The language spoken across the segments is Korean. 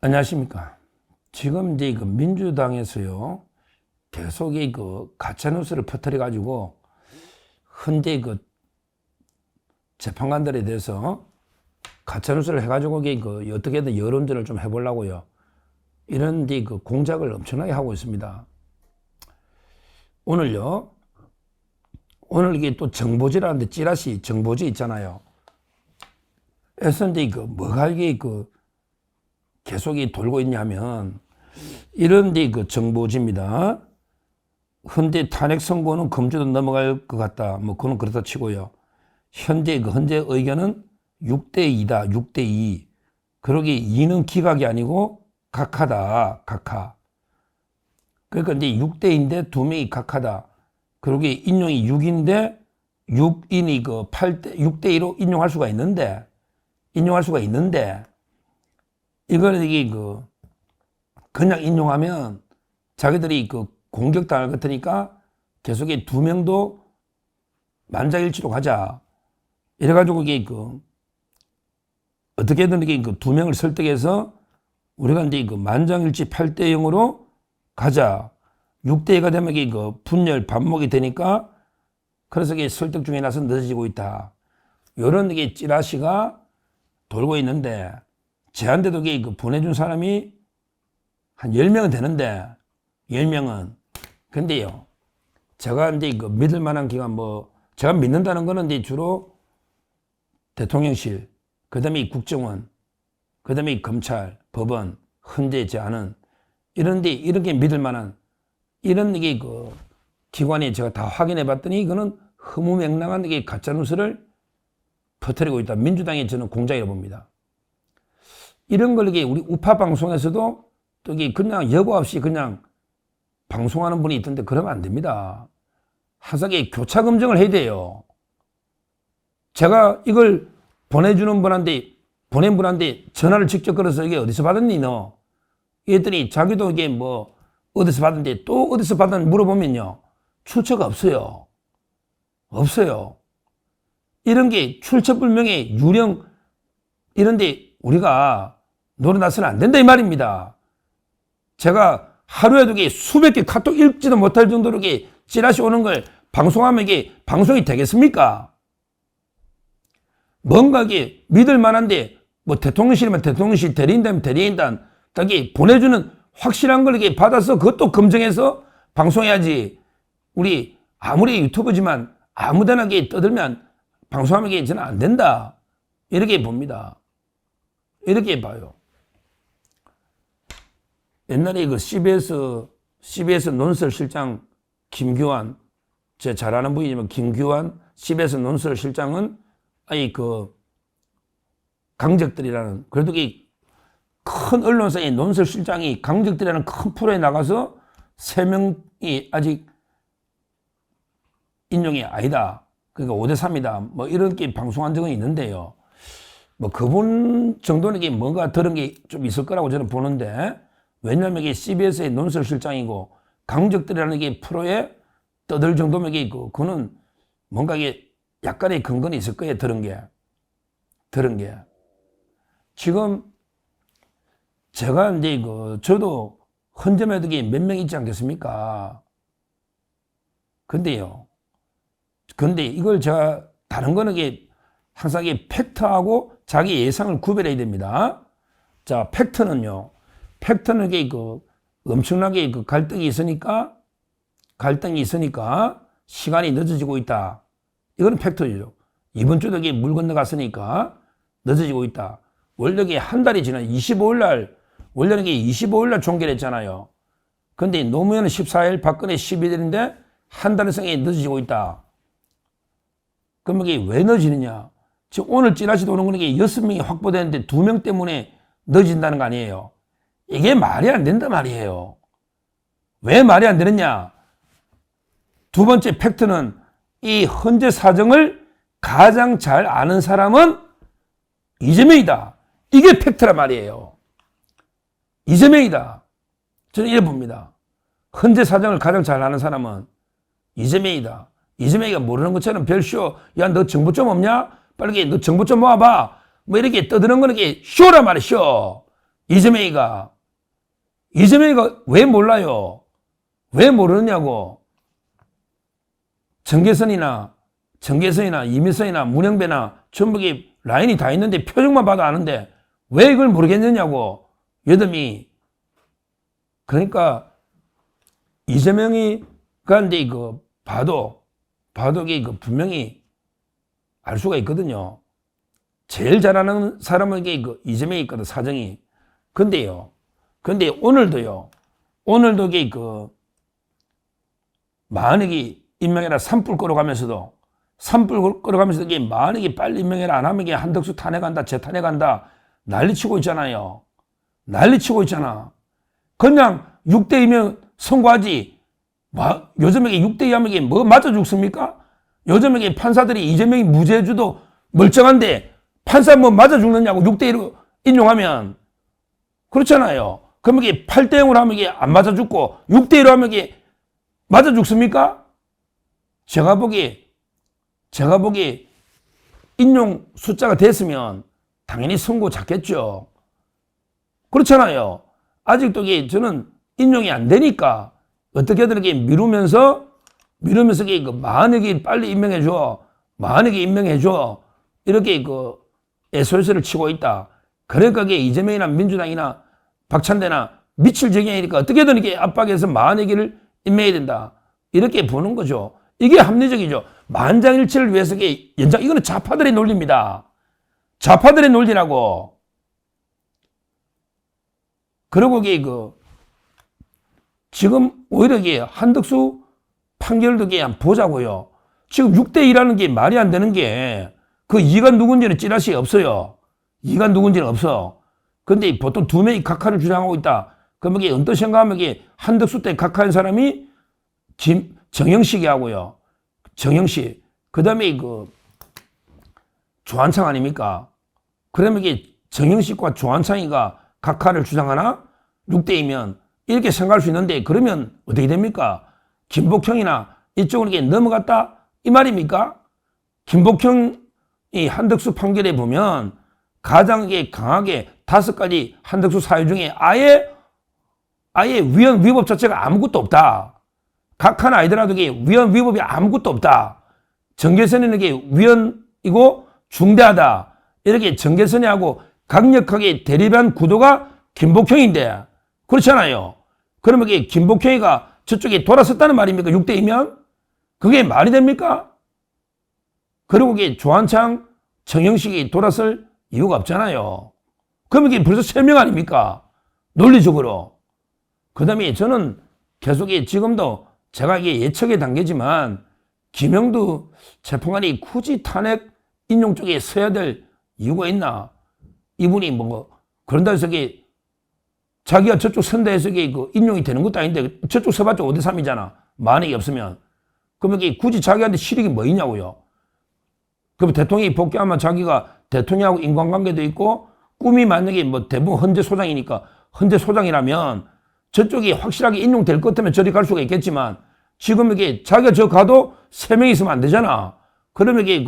안녕하십니까. 지금 이제 그 민주당에서요, 계속 그 가짜뉴스를 퍼뜨려가지고, 현재 그 재판관들에 대해서 가짜뉴스를 해가지고 그 어떻게든 여론전을 좀 해보려고요. 이런 그 공작을 엄청나게 하고 있습니다. 오늘요, 오늘 이게 또 정보지라는데 찌라시 정보지 있잖아요. 그래서 이제 뭐가 이게 계속 돌고 있냐면, 이런 그 정보지입니다. 현재 탄핵 선고는 검주도 넘어갈 것 같다. 뭐, 그건 그렇다 치고요. 현재 의견은 6대2다. 6대2. 그러기 2는 기각이 아니고 각하다. 각하. 그러니까 이제 6대2인데 2명이 각하다. 그러기 인용이 6인데 6인이 6대2로 인용할 수가 있는데, 이거는 이게 그냥 인용하면 자기들이 공격당할 것 같으니까 계속 2명도 만장일치로 가자. 이래가지고 이게 어떻게든 이게 2명을 설득해서 우리가 이제 만장일치 8대0으로 가자. 6대2가 되면 이게 분열, 반목이 되니까 그래서 이게 설득 중에 나서 늦어지고 있다. 요런 이게 찌라시가 돌고 있는데, 제한데도 이게 보내준 사람이 한 10명은 되는데, 10명은. 근데요, 제가 이제 믿을 만한 기관 제가 믿는다는 거는 이제 주로 대통령실, 그 다음에 국정원, 그 다음에 검찰, 법원, 헌재 제안은 이렇게 믿을 만한 이런 이게 기관에 제가 다 확인해 봤더니 이거는 허무맹랑한 이게 가짜뉴스를 퍼뜨리고 있다. 민주당의 저는 공작이라고 봅니다. 이런 걸 이게 우리 우파 방송에서도 또 이게 그냥 여과 없이 그냥 방송하는 분이 있던데 그러면 안 됩니다. 항상 교차 검증을 해야 돼요. 제가 이걸 보낸 분한테 전화를 직접 걸어서 이게 어디서 받았니 너? 이랬더니 자기도 이게 어디서 받았는데 또 어디서 받았는지 물어보면요. 출처가 없어요. 없어요. 이런 게 출처불명의 유령 이런데 우리가 노려나서는 안 된다 이 말입니다. 제가 하루에도 수백 개 카톡 읽지도 못할 정도로 찌라시 오는 걸 방송하면 이게 방송이 되겠습니까? 뭔가 믿을 만한데 대통령실이면 대통령실, 대리인단이면 대리인단 딱이 보내주는 확실한 걸 받아서 그것도 검증해서 방송해야지. 우리 아무리 유튜브지만 아무데나 떠들면 방송하면 저는 안 된다. 이렇게 봅니다. 이렇게 봐요. 옛날에 CBS 논설실장 김규환, 제 잘 아는 분이지만 김규환 CBS 논설실장은 강적들이라는, 그래도 큰 언론사의 논설실장이 강적들이라는 큰 프로에 나가서 3명이 아직 인용이 아니다. 그러니까 5대3이다. 이렇게 방송한 적은 있는데요. 그분 정도는 뭔가 들은 게 좀 있을 거라고 저는 보는데, 왜냐하면 CBS의 논설실장이고 강적들이라는 프로에 떠들 정도면 그거는 뭔가 약간의 근거는 있을 거예요. 들은 게. 지금 제가 이제 저도 헌재매도 몇 명 있지 않겠습니까? 근데 이걸 제가 다른 거는 항상 팩트하고 자기 예상을 구별해야 됩니다. 자, 팩트는 엄청나게 갈등이 있으니까 시간이 늦어지고 있다. 이거는 팩트죠. 이번 주도 물 건너갔으니까 늦어지고 있다. 원래 한 달이 지난 25일날, 원래는 25일날 종결했잖아요. 근데 노무현은 14일, 박근혜 12일인데 한 달 이상이 늦어지고 있다. 그럼 이게 왜 늦어지느냐? 지금 오늘 찌라시도 오는 거는 6명이 확보되는데 2명 때문에 늦어진다는 거 아니에요. 이게 말이 안 된단 말이에요. 왜 말이 안 되느냐? 두 번째 팩트는 이 헌재 사정을 가장 잘 아는 사람은 이재명이다. 이게 팩트란 말이에요. 이재명이다. 저는 이래 봅니다. 헌재 사정을 가장 잘 아는 사람은 이재명이다. 이재명이가 모르는 것처럼 별쇼, 야, 너 정보 좀 없냐? 빨리 너 정보 좀 모아봐. 이렇게 떠드는 거는 쇼란 말이야, 쇼. 이재명이가 왜 몰라요? 왜 모르느냐고. 정계선이나 이미선이나 문영배나 전부 라인이 다 있는데 표정만 봐도 아는데 왜 이걸 모르겠느냐고. 여담이. 그러니까 이재명이 그런데 이거 봐도 이거 분명히 알 수가 있거든요. 제일 잘하는 사람에게 이거 이재명이 있거든, 사정이. 근데 오늘도 이게 만약에 임명해라 산불 끌어가면서도 이게 만약에 빨리 임명해라 안 하면 이게 한덕수 탄핵한다, 재탄핵한다 난리치고 있잖아요. 난리치고 있잖아. 그냥 6대2면 선고하지. 요즘에 6대2 하면 이게 뭐 맞아 죽습니까? 요즘에 판사들이 이재명이 무죄해줘도 멀쩡한데 판사 뭐 맞아 죽느냐고 6대1로 인용하면. 그렇잖아요. 그럼 이게 8대0으로 하면 이게 안 맞아 죽고 6대1로 하면 이게 맞아 죽습니까? 제가 보기 인용 숫자가 됐으면 당연히 선고 잡겠죠. 그렇잖아요. 아직도 이게 저는 인용이 안 되니까 어떻게든 이렇게 미루면서 이게 만약에 빨리 임명해줘. 이렇게 애솔솔을 치고 있다. 그러니까 이게 이재명이나 민주당이나 박찬대나 미칠 지경이니까 어떻게든 이렇게 압박해서 만약에를 임명해야 된다. 이렇게 보는 거죠. 이게 합리적이죠. 만장일치를 위해서 이게 이거는 좌파들의 논리입니다. 좌파들의 논리라고. 그리고 이게 지금 오히려 이게 한덕수 판결도 이게 한번 보자고요. 지금 6대2라는 게 말이 안 되는 게 그 이가 누군지는 찌라시 없어요. 이가 누군지는 없어. 근데 보통 두 명이 각하를 주장하고 있다. 그러면 이게 어떤 생각하면 이게 한덕수 때 각하한 사람이 정영식이 하고요. 정영식. 그 다음에 조한창 아닙니까? 그러면 이게 정영식과 조한창이가 각하를 주장하나? 6대2면 이렇게 생각할 수 있는데 그러면 어떻게 됩니까? 김복형이나 이쪽으로 이게 넘어갔다? 이 말입니까? 김복형이 한덕수 판결에 보면 가장 강하게 5가지 한덕수 사유 중에 아예 위헌 위법 자체가 아무것도 없다. 각하는 아니더라도 이게 위헌 위법이 아무것도 없다. 정계선에는 이게 위헌이고 중대하다. 이렇게 정계선이하고 강력하게 대립한 구도가 김복형인데 그렇잖아요. 그러면 이게 김복형이가 저쪽에 돌아섰다는 말입니까? 6대2면? 그게 말이 됩니까? 그리고 이게 조한창, 정영식이 돌아설 이유가 없잖아요. 그러면 이게 벌써 3명 아닙니까? 논리적으로. 그 다음에 저는 계속 지금도 제가 이게 예측의 단계지만 김영두 재판관이 굳이 탄핵 인용 쪽에 서야 될 이유가 있나? 이분이 그런다 해서 이게 자기가 저쪽 선다 해서 이게 인용이 되는 것도 아닌데 저쪽 서봤자 5대3이잖아. 만약에 없으면. 그러면 이게 굳이 자기한테 실익이 뭐 있냐고요. 그럼 대통령이 복귀하면 자기가 대통령하고 인간관계도 있고 꿈이 만약에 대부분 헌재 소장이니까 헌재 소장이라면 저쪽이 확실하게 인용될 것 같으면 저리 갈 수가 있겠지만 지금 이게 자기가 저 가도 3명 있으면 안 되잖아. 그러면 이게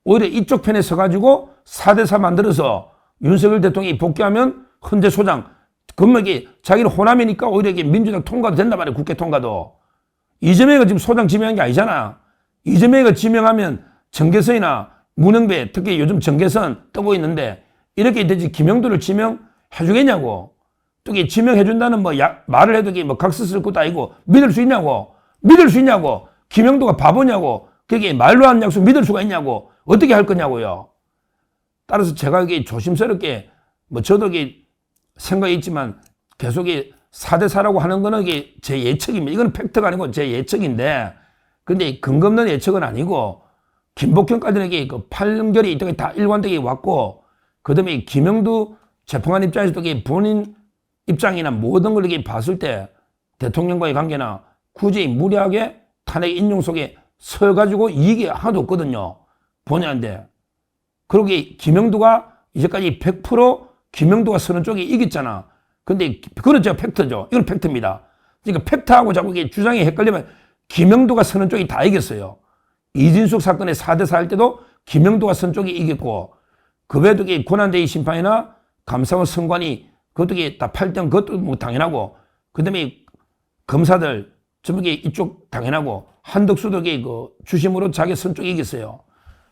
오히려 이쪽 편에 서가지고 4대4 만들어서 윤석열 대통령이 복귀하면 헌재 소장. 그러면 이게 자기는 호남이니까 오히려 이게 민주당 통과도 된단 말이야. 국회 통과도. 이재명이가 지금 소장 지명한 게 아니잖아. 이재명이가 지명하면 정계선이나 문영배, 특히 요즘 정계선 뜨고 있는데 이렇게 되지 김영두를 지명해 주겠냐고. 또 이게 지명해 준다는 말을 해도 이게 각서 쓸 것도 아니고 믿을 수 있냐고. 김영두가 바보냐고. 그게 말로 한 약속 믿을 수가 있냐고. 어떻게 할 거냐고요. 따라서 제가 이게 조심스럽게 저도 이게 생각이 있지만 계속 4대4라고 하는 거는 이게 제 예측입니다. 이건 팩트가 아니고 제 예측인데 근데 근거 없는 예측은 아니고 김복형까지는 이게 판결이 이쪽에 다 일관되게 왔고 그 다음에 김영두 재판관 입장에서도 본인 입장이나 모든 걸 이렇게 봤을 때 대통령과의 관계나 굳이 무리하게 탄핵 인용 속에 서가지고 이익이 하나도 없거든요. 본인한테. 그리고 김영두가 이제까지 100% 김영두가 서는 쪽이 이겼잖아. 근데 그건 제가 팩트죠. 이건 팩트입니다. 그러니까 팩트하고 자꾸 이게 주장이 헷갈리면 김영두가 서는 쪽이 다 이겼어요. 이진숙 사건의 4대4 할 때도 김영두가 선 쪽이 이겼고 그 외에도 권한대행 심판이나 감사원 선관위 그것도 다 8등, 그것도 뭐 당연하고, 그 다음에 검사들, 전부 이쪽 당연하고, 한덕수도 그 주심으로 자기 선 쪽이 이겼어요.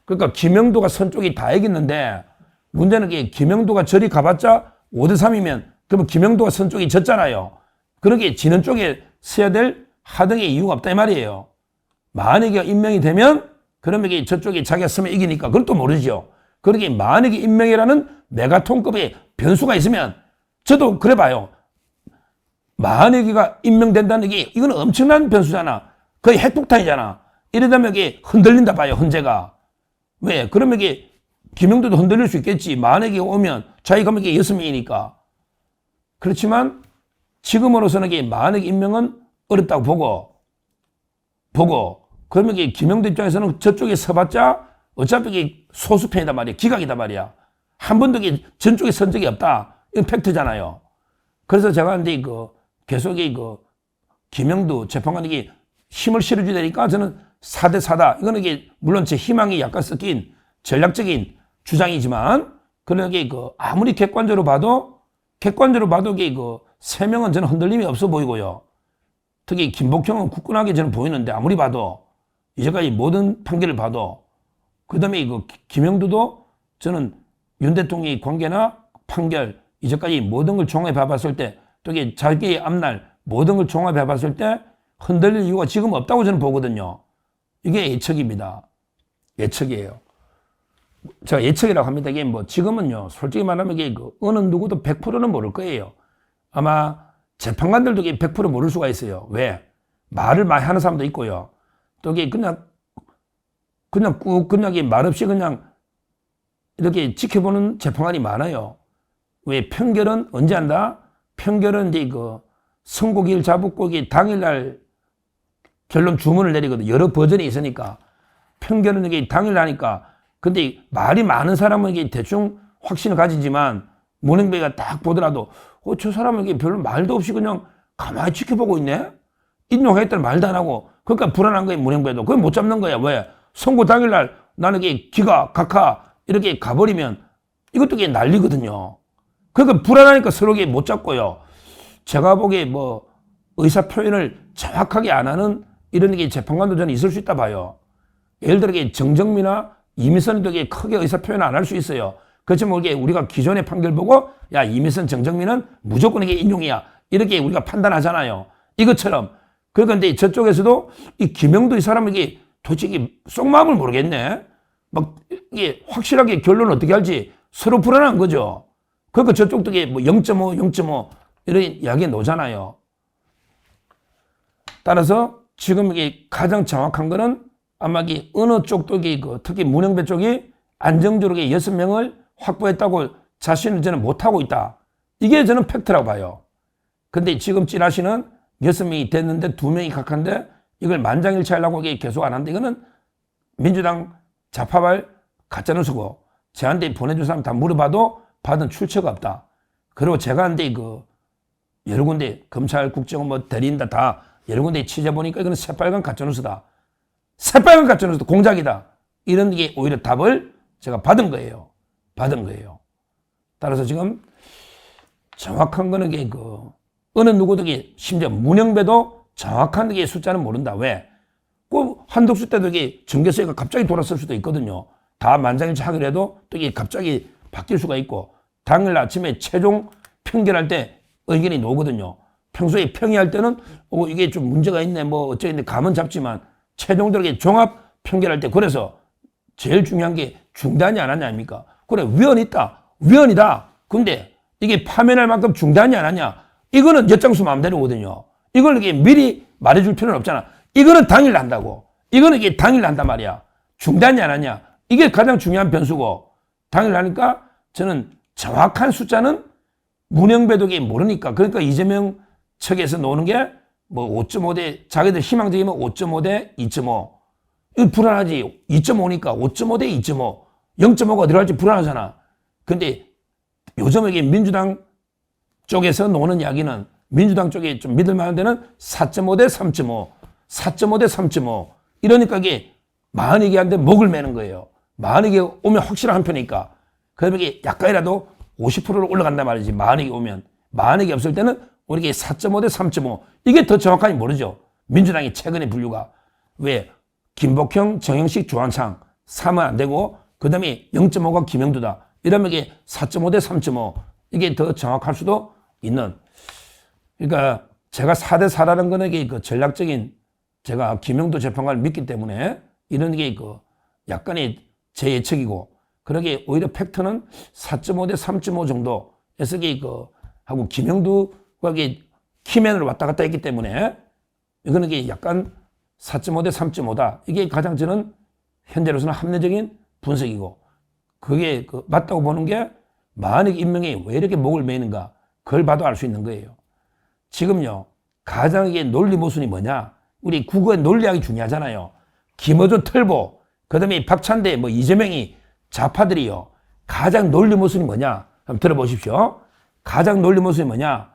그러니까 김영도가 선 쪽이 다 이겼는데, 문제는 김영도가 저리 가봤자 5대3이면, 그러면 김영도가 선 쪽이 졌잖아요. 그러게 지는 쪽에 서야 될 하등의 이유가 없다 이 말이에요. 만약에 임명이 되면 그러면 저쪽에 자기가 서면 이기니까 그걸 또 모르죠. 그러게 만약에 임명이라는 메가톤급의 변수가 있으면 저도 그래 봐요. 만약에가 임명된다는 게 이건 엄청난 변수잖아. 거의 핵폭탄이잖아. 이러다면 이게 흔들린다 봐요. 헌재가. 왜? 그러면 이게 김영도도 흔들릴 수 있겠지. 만약에 오면 자기가 이게 6명이니까. 그렇지만 지금으로서는 이게 만약 임명은 어렵다고 보고 그러면 이게 김영도 입장에서는 저쪽에 서봤자 어차피 이게 소수편이다 말이야. 기각이다 말이야. 한 번도 이게 전쪽에 선 적이 없다. 이건 팩트잖아요. 그래서 제가 근데 계속 김영도 재판관에게 힘을 실어줘야 되니까 저는 4대4다. 이거는 물론 제 희망이 약간 섞인 전략적인 주장이지만 그런 아무리 객관적으로 봐도 이게 3명은 저는 흔들림이 없어 보이고요. 특히 김복형은 굳건하게 저는 보이는데 아무리 봐도 이제까지 모든 판결을 봐도 그다음에 김영도도 저는 윤 대통령의 관계나 판결 이제까지 모든 걸 종합해 봤을 때 또 이게 자기의 앞날 모든 걸 종합해 봤을 때 흔들릴 이유가 지금 없다고 저는 보거든요. 이게 예측입니다. 예측이에요. 제가 예측이라고 합니다. 이게 지금은요, 솔직히 말하면 이게 어느 누구도 100%는 모를 거예요. 아마 재판관들도 100% 모를 수가 있어요. 왜? 말을 많이 하는 사람도 있고요. 또 이게 그냥 말없이 그냥 이렇게 지켜보는 재판관이 많아요. 왜? 판결은 언제 한다? 판결은 이제 선고기일 잡고 당일날 결론 주문을 내리거든. 여러 버전이 있으니까. 판결은 이게 당일날 하니까. 근데 말이 많은 사람은 이게 대충 확신을 가지지만 문행배가 딱 보더라도 저 사람은 이게 별로 말도 없이 그냥 가만히 지켜보고 있네? 인용하겠다는 말도 안 하고. 그러니까 불안한 거예요, 문행배도. 그걸 못 잡는 거야. 왜? 선고 당일날 나는 이게 기가, 각하 이렇게 가버리면 이것도 이게 난리거든요. 그러니까 불안하니까 서로 못 잡고요. 제가 보기에 의사 표현을 정확하게 안 하는 이런 게 재판관도 저는 있을 수 있다 봐요. 예를 들어 정정미나 이미선도 크게 의사 표현 안 할 수 있어요. 그렇지만 우리가 기존의 판결 보고 야 이미선 정정미는 무조건 이게 인용이야 이렇게 우리가 판단하잖아요. 이것처럼 그런데 저쪽에서도 이 김영도 이 사람은 이게 도대체 속마음을 모르겠네. 이게 확실하게 결론을 어떻게 할지 서로 불안한 거죠. 그러니까 저쪽도 0.5 이런 이야기 나오잖아요. 따라서 지금 이게 가장 정확한 거는 아마 어느 쪽도 특히 문영배 쪽이 안정적으로 6명을 확보했다고 자신을 저는 못하고 있다. 이게 저는 팩트라고 봐요. 근데 지금 찌라시는 6명이 됐는데 2명이 각한데 이걸 만장일치하려고 계속 안 하는데 이거는 민주당 자파발 가짜뉴스고 저한테 보내준 사람 다 물어봐도 받은 출처가 없다. 그리고 제가 한데 여러 군데 검찰 국정원 대리인다 다 여러 군데 취재해보니까 이거는 새빨간 가짜뉴스다. 새빨간 가짜뉴스다. 공작이다. 이런 게 오히려 답을 제가 받은 거예요. 따라서 지금 정확한 거는 어느 누구도 심지어 문영배도 정확한 숫자는 모른다. 왜? 한덕수 때도 정계서가 갑자기 돌았을 수도 있거든요. 다 만장일치 하기로 해도 또 갑자기 바뀔 수가 있고 당일 아침에 최종 평결할 때 의견이 나오거든요. 평소에 평의할 때는 이게 좀 문제가 있네 어쩌겠네 감은 잡지만 최종적으로 종합 평결할 때 그래서 제일 중요한 게 중단이 안 하냐 아닙니까? 그래 위헌이 있다. 위헌이다. 근데 이게 파면할 만큼 중단이 안 하냐? 이거는 엿장수 마음대로거든요. 이걸 미리 말해줄 필요는 없잖아. 이거는 당일 난다고. 이거는 당일 난단 말이야. 중단이 안 하냐? 이게 가장 중요한 변수고 당일 나니까 저는 정확한 숫자는 문영배도 모르니까 그러니까 이재명 측에서 나오는 게 5.5대 자기들 희망적이면 5.5대 2.5 이거 불안하지. 2.5니까 5.5대 2.5 0.5가 어디로 갈지 불안하잖아. 근데 요즘 민주당 쪽에서 나오는 이야기는 민주당 쪽에 좀 믿을만한 데는 4.5대 3.5 4.5대 3.5 이러니까 이게 만약에 한데 목을 매는 거예요. 만약에 오면 확실한 한 표니까 그러면 이게 약간이라도 50%로 올라간단 말이지. 만약에 오면 만약에 없을 때는 우리가 4.5 대 3.5 이게 더 정확하게 모르죠. 민주당이 최근에 분류가 왜 김복형, 정영식, 조한창 3은 안 되고 그 다음에 0.5가 김영두다. 이러면 이게 4.5 대 3.5 이게 더 정확할 수도 있는. 그러니까 제가 4대 4라는 거는 이게 그 전략적인 제가 김영두 재판관을 믿기 때문에 이런 게 그 약간의 제 예측이고 그러게 오히려 팩트는 4.5 대 3.5 정도에서 이게 그 하고 김영두가 이게 키맨으로 왔다 갔다 했기 때문에 이거는 이게 약간 4.5 대 3.5다. 이게 가장 저는 현재로서는 합리적인 분석이고 그게 그 맞다고 보는 게 만약 임명이 왜 이렇게 목을 매는가 그걸 봐도 알 수 있는 거예요. 지금요 가장 이게 논리 모순이 뭐냐 우리 국어의 논리학이 중요하잖아요. 김어준 털보 그다음에 박찬대 뭐 이재명이 좌파들이요 가장 논리 모순이 뭐냐 한번 들어보십시오. 가장 논리 모순이 뭐냐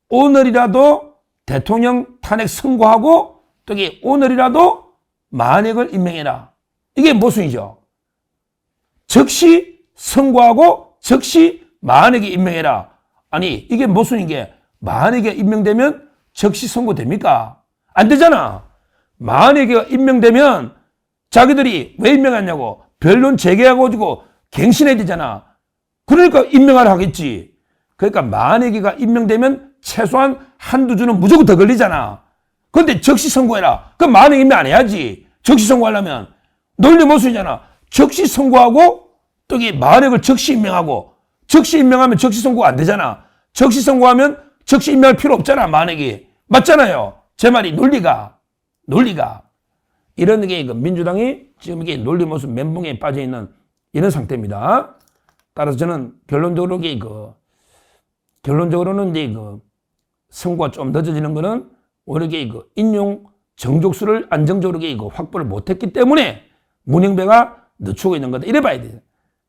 오늘이라도 대통령 탄핵 선고하고 또 이게 오늘이라도 만약을 임명해라. 이게 모순이죠. 즉시 선고하고 즉시 만약에 임명해라. 아니 이게 모순인 게 만약에 임명되면 즉시 선고됩니까? 안 되잖아. 만약에 임명되면 자기들이 왜 임명하냐고 변론 재개하고 갱신해야 되잖아. 그러니까 임명하라 하겠지. 그러니까 만약에가 임명되면 최소한 한두 주는 무조건 더 걸리잖아. 그런데 즉시 선고해라. 그럼 만약 임명 안 해야지. 즉시 선고하려면 논리 모순이잖아. 즉시 선고하고 또 이게 만약을 즉시 임명하고 즉시 임명하면 즉시 선고가 안 되잖아. 즉시 선고하면 즉시 임명할 필요 없잖아. 만약에 맞잖아요. 제 말이 논리가 이런 게 민주당이 지금 이게 논리 모순 멘붕에 빠져 있는 이런 상태입니다. 따라서 저는 결론적으로는 이제 선고가 좀 늦어지는 거는 오히려 인용 정족수를 안정적으로 확보를 못했기 때문에 문영배가 늦추고 있는 거다. 이래 봐야 돼.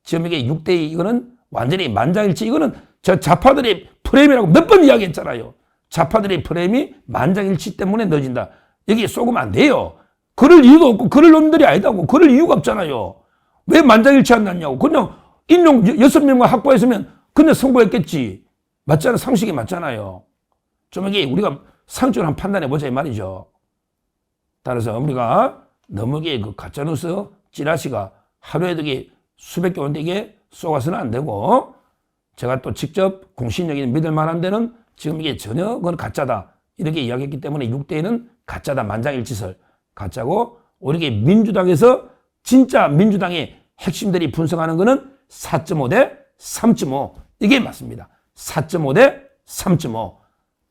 지금 이게 6대2 이거는 완전히 만장일치. 이거는 저 좌파들의 프레임이라고 몇 번 이야기했잖아요. 좌파들의 프레임이 만장일치 때문에 늦어진다. 여기에 쏘으면 안 돼요. 그럴 이유도 없고 그럴 놈들이 아니다고. 그럴 이유가 없잖아요. 왜 만장일치 안 났냐고. 그냥 인용 6명만 확보했으면 그냥 선고했겠지. 맞잖아. 상식이 맞잖아요. 좀 이게 우리가 상식적으로 한번 판단해보자 이 말이죠. 따라서 우리가 너무 이게 가짜뉴스 찌라시가 하루에도 이게 수백 개 오는데 이게 쏘가서는 안 되고 제가 또 직접 공신력 있는 믿을 만한 데는 지금 이게 전혀 그건 가짜다. 이렇게 이야기했기 때문에 6대1은 가짜다. 만장일치설 가짜고 오히려 민주당에서 진짜 민주당의 핵심들이 분석하는 거는 4.5 대 3.5 이게 맞습니다. 4.5 대 3.5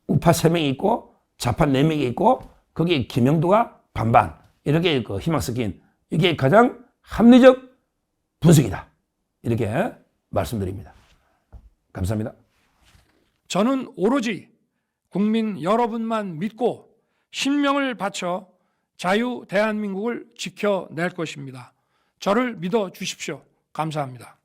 우파 3명이 있고 좌파 4명이 있고 거기에 김영두가 반반 이렇게 희망 섞인 이게 가장 합리적 분석이다. 이렇게 말씀드립니다. 감사합니다. 저는 오로지 국민 여러분만 믿고 신명을 바쳐 자유 대한민국을 지켜낼 것입니다. 저를 믿어 주십시오. 감사합니다.